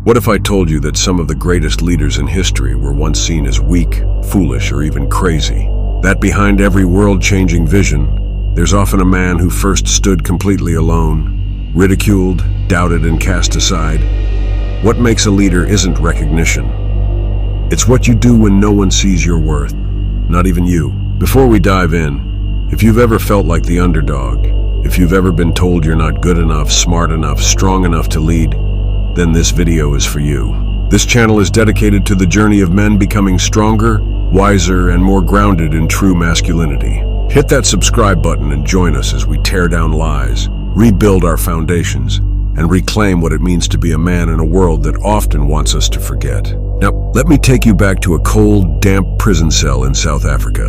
What if I told you that some of the greatest leaders in history were once seen as weak, foolish, or even crazy? That behind every world-changing vision, there's often a man who first stood completely alone, ridiculed, doubted, and cast aside. What makes a leader isn't recognition. It's what you do when no one sees your worth, not even you. Before we dive in, if you've ever felt like the underdog, if you've ever been told you're not good enough, smart enough, strong enough to lead, then this video is for you. This channel is dedicated to the journey of men becoming stronger, wiser, and more grounded in true masculinity. Hit that subscribe button and join us as we tear down lies, rebuild our foundations, and reclaim what it means to be a man in a world that often wants us to forget. Now, let me take you back to a cold, damp prison cell in South Africa.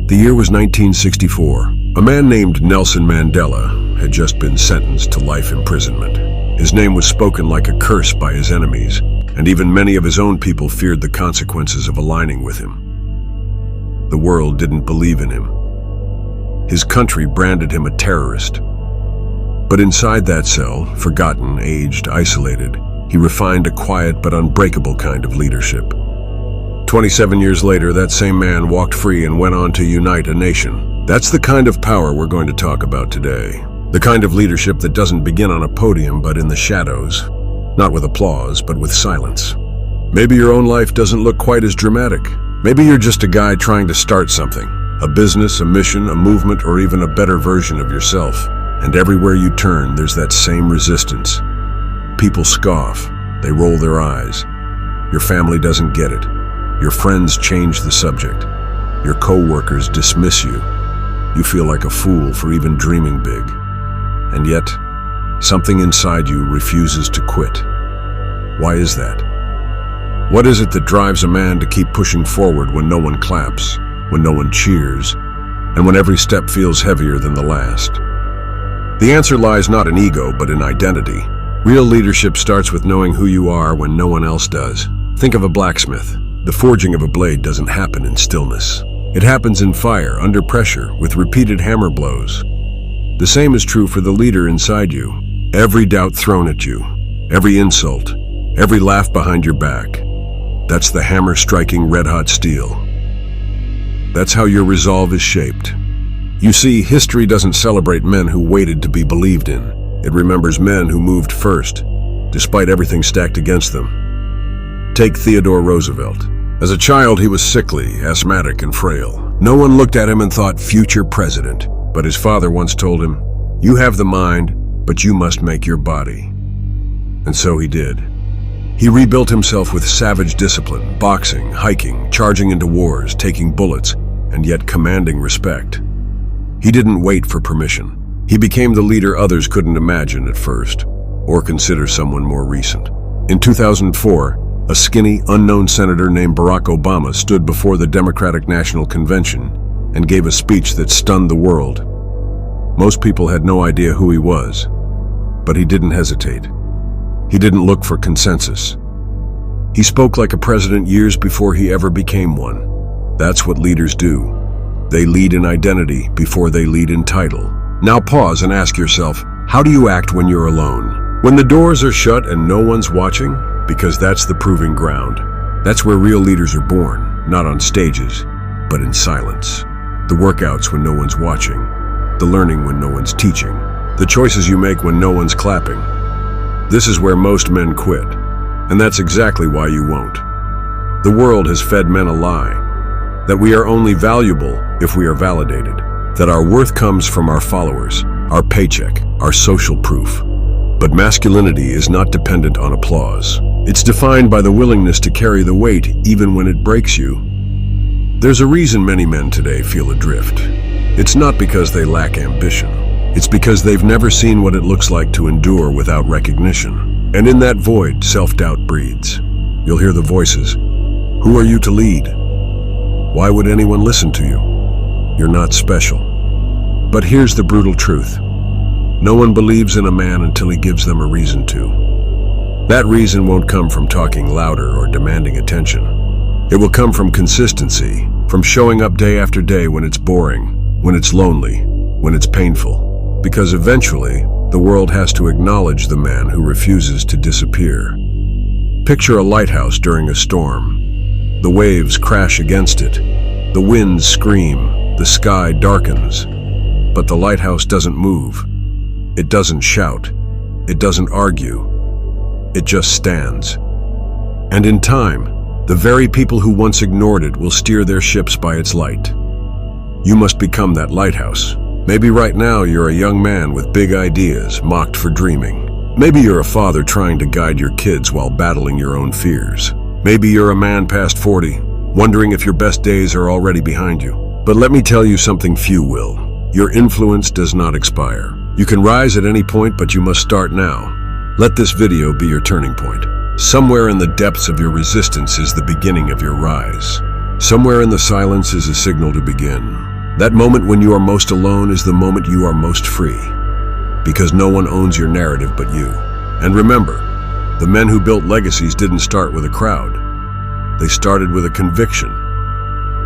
The year was 1964. A man named Nelson Mandela had just been sentenced to life imprisonment. His name was spoken like a curse by his enemies, and even many of his own people feared the consequences of aligning with him. The world didn't believe in him. His country branded him a terrorist. But inside that cell, forgotten, aged, isolated, he refined a quiet but unbreakable kind of leadership. 27 years later, that same man walked free and went on to unite a nation. That's the kind of power we're going to talk about today. The kind of leadership that doesn't begin on a podium but in the shadows. Not with applause, but with silence. Maybe your own life doesn't look quite as dramatic. Maybe you're just a guy trying to start something. A business, a mission, a movement, or even a better version of yourself. And everywhere you turn, there's that same resistance. People scoff. They roll their eyes. Your family doesn't get it. Your friends change the subject. Your co-workers dismiss you. You feel like a fool for even dreaming big. And yet, something inside you refuses to quit. Why is that? What is it that drives a man to keep pushing forward when no one claps, when no one cheers, and when every step feels heavier than the last? The answer lies not in ego, but in identity. Real leadership starts with knowing who you are when no one else does. Think of a blacksmith. The forging of a blade doesn't happen in stillness. It happens in fire, under pressure, with repeated hammer blows. The same is true for the leader inside you. Every doubt thrown at you, every insult, every laugh behind your back, that's the hammer striking red-hot steel. That's how your resolve is shaped. You see, history doesn't celebrate men who waited to be believed in. It remembers men who moved first, despite everything stacked against them. Take Theodore Roosevelt. As a child, he was sickly, asthmatic, and frail. No one looked at him and thought future president. But his father once told him, "You have the mind, but you must make your body." And so he did. He rebuilt himself with savage discipline, boxing, hiking, charging into wars, taking bullets, and yet commanding respect. He didn't wait for permission. He became the leader others couldn't imagine at first, or consider someone more recent. In 2004, a skinny, unknown senator named Barack Obama stood before the Democratic National Convention and gave a speech that stunned the world. Most people had no idea who he was, but he didn't hesitate. He didn't look for consensus. He spoke like a president years before he ever became one. That's what leaders do. They lead in identity before they lead in title. Now pause and ask yourself, how do you act when you're alone? When the doors are shut and no one's watching? Because that's the proving ground. That's where real leaders are born, not on stages, but in silence. The workouts when no one's watching, the learning when no one's teaching, the choices you make when no one's clapping. This is where most men quit, and that's exactly why you won't. The world has fed men a lie, that we are only valuable if we are validated, that our worth comes from our followers, our paycheck, our social proof. But masculinity is not dependent on applause. It's defined by the willingness to carry the weight even when it breaks you. There's a reason many men today feel adrift. It's not because they lack ambition. It's because they've never seen what it looks like to endure without recognition. And in that void, self-doubt breeds. You'll hear the voices. Who are you to lead? Why would anyone listen to you? You're not special. But here's the brutal truth. No one believes in a man until he gives them a reason to. That reason won't come from talking louder or demanding attention. It will come from consistency, from showing up day after day when it's boring, when it's lonely, when it's painful. Because eventually, the world has to acknowledge the man who refuses to disappear. Picture a lighthouse during a storm. The waves crash against it. The winds scream. The sky darkens. But the lighthouse doesn't move. It doesn't shout. It doesn't argue. It just stands. And in time, the very people who once ignored it will steer their ships by its light. You must become that lighthouse. Maybe right now you're a young man with big ideas, mocked for dreaming. Maybe you're a father trying to guide your kids while battling your own fears. Maybe you're a man past 40, wondering if your best days are already behind you. But let me tell you something few will. Your influence does not expire. You can rise at any point, but you must start now. Let this video be your turning point. Somewhere in the depths of your resistance is the beginning of your rise. Somewhere in the silence is a signal to begin. That moment when you are most alone is the moment you are most free. Because no one owns your narrative but you. And remember, the men who built legacies didn't start with a crowd. They started with a conviction.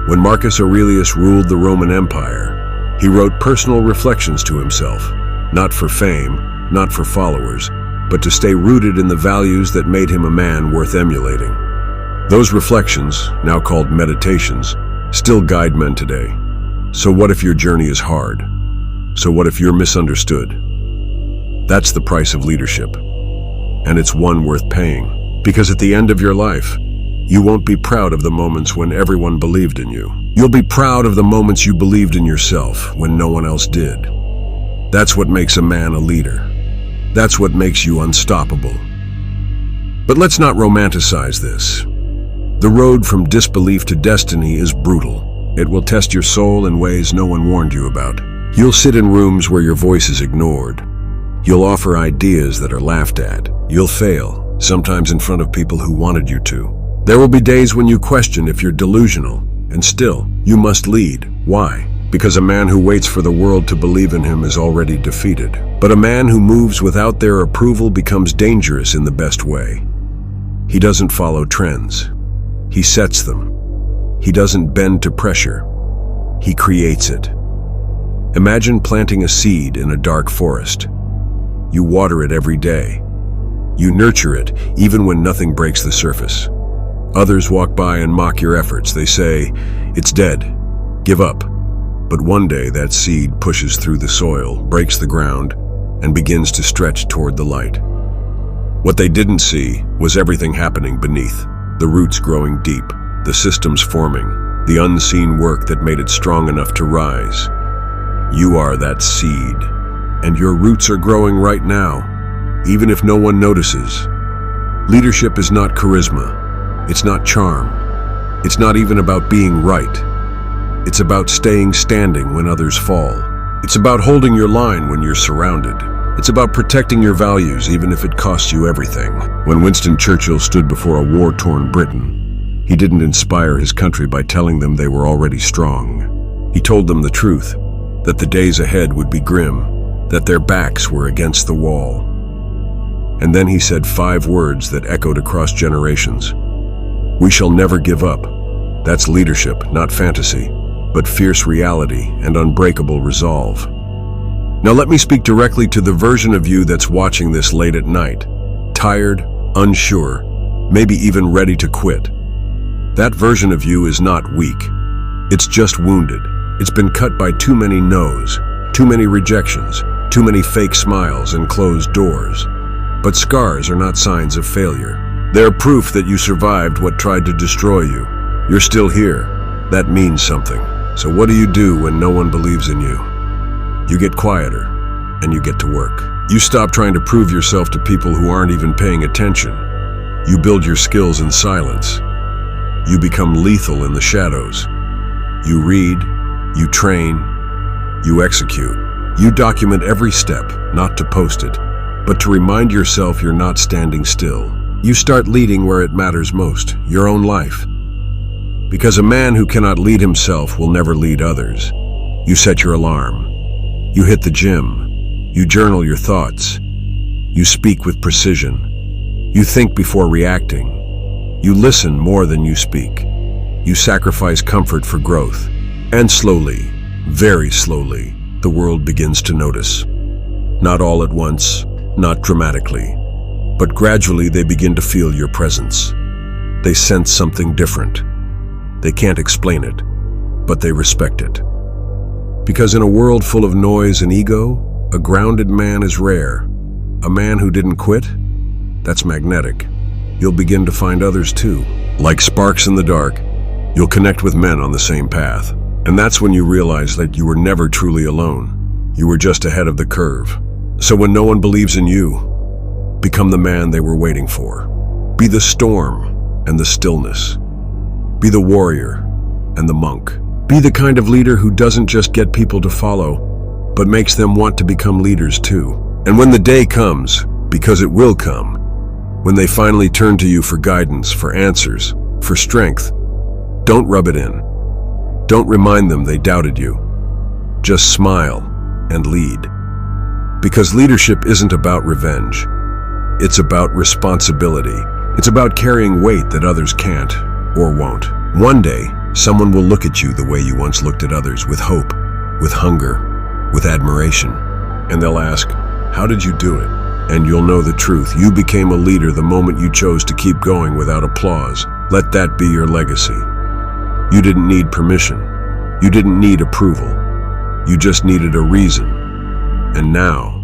When Marcus Aurelius ruled the Roman Empire, he wrote personal reflections to himself, not for fame, not for followers, but to stay rooted in the values that made him a man worth emulating. Those reflections, now called meditations, still guide men today. So what if your journey is hard? So what if you're misunderstood? That's the price of leadership. And it's one worth paying. Because at the end of your life, you won't be proud of the moments when everyone believed in you. You'll be proud of the moments you believed in yourself when no one else did. That's what makes a man a leader. That's what makes you unstoppable. But let's not romanticize this. The road from disbelief to destiny is brutal. It will test your soul in ways no one warned you about. You'll sit in rooms where your voice is ignored. You'll offer ideas that are laughed at. You'll fail, sometimes in front of people who wanted you to. There will be days when you question if you're delusional, and still, you must lead. Why? Because a man who waits for the world to believe in him is already defeated. But a man who moves without their approval becomes dangerous in the best way. He doesn't follow trends. He sets them. He doesn't bend to pressure. He creates it. Imagine planting a seed in a dark forest. You water it every day. You nurture it even when nothing breaks the surface. Others walk by and mock your efforts. They say, "It's dead. Give up." But one day that seed pushes through the soil, breaks the ground, and begins to stretch toward the light. What they didn't see was everything happening beneath. The roots growing deep, the systems forming, the unseen work that made it strong enough to rise. You are that seed. And your roots are growing right now, even if no one notices. Leadership is not charisma. It's not charm. It's not even about being right. It's about staying standing when others fall. It's about holding your line when you're surrounded. It's about protecting your values even if it costs you everything. When Winston Churchill stood before a war-torn Britain, he didn't inspire his country by telling them they were already strong. He told them the truth, that the days ahead would be grim, that their backs were against the wall. And then he said 5 words that echoed across generations. We shall never give up. That's leadership, not fantasy, but fierce reality and unbreakable resolve. Now let me speak directly to the version of you that's watching this late at night, tired, unsure, maybe even ready to quit. That version of you is not weak. It's just wounded. It's been cut by too many no's, too many rejections, too many fake smiles and closed doors. But scars are not signs of failure. They're proof that you survived what tried to destroy you. You're still here. That means something. So what do you do when no one believes in you? You get quieter, and you get to work. You stop trying to prove yourself to people who aren't even paying attention. You build your skills in silence. You become lethal in the shadows. You read, you train, you execute. You document every step, not to post it, but to remind yourself you're not standing still. You start leading where it matters most, your own life. Because a man who cannot lead himself will never lead others. You set your alarm. You hit the gym. You journal your thoughts. You speak with precision. You think before reacting. You listen more than you speak. You sacrifice comfort for growth. And slowly, very slowly, the world begins to notice. Not all at once, not dramatically, But gradually they begin to feel your presence. They sense something different. They can't explain it, but they respect it. Because in a world full of noise and ego, a grounded man is rare. A man who didn't quit? That's magnetic. You'll begin to find others too. Like sparks in the dark, you'll connect with men on the same path. And that's when you realize that you were never truly alone. You were just ahead of the curve. So when no one believes in you, become the man they were waiting for. Be the storm and the stillness. Be the warrior and the monk. Be the kind of leader who doesn't just get people to follow, but makes them want to become leaders too. And when the day comes, because it will come, when they finally turn to you for guidance, for answers, for strength, don't rub it in. Don't remind them they doubted you. Just smile and lead. Because leadership isn't about revenge. It's about responsibility. It's about carrying weight that others can't or won't. One day, someone will look at you the way you once looked at others, with hope, with hunger, with admiration. And they'll ask, how did you do it? And you'll know the truth. You became a leader the moment you chose to keep going without applause. Let that be your legacy. You didn't need permission. You didn't need approval. You just needed a reason. And now,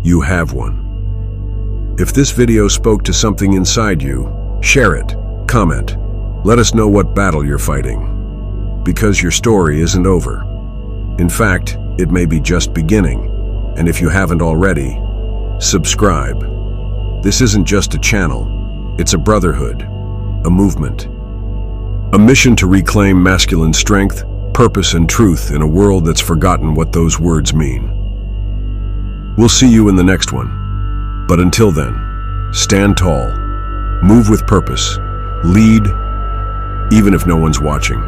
you have one. If this video spoke to something inside you, share it, comment. Let us know what battle you're fighting. Because your story isn't over. In fact, it may be just beginning. And if you haven't already, subscribe. This isn't just a channel. It's a brotherhood, a movement, a mission to reclaim masculine strength, purpose, and truth in a world that's forgotten what those words mean. We'll see you in the next one. But until then, stand tall, move with purpose, lead, even if no one's watching.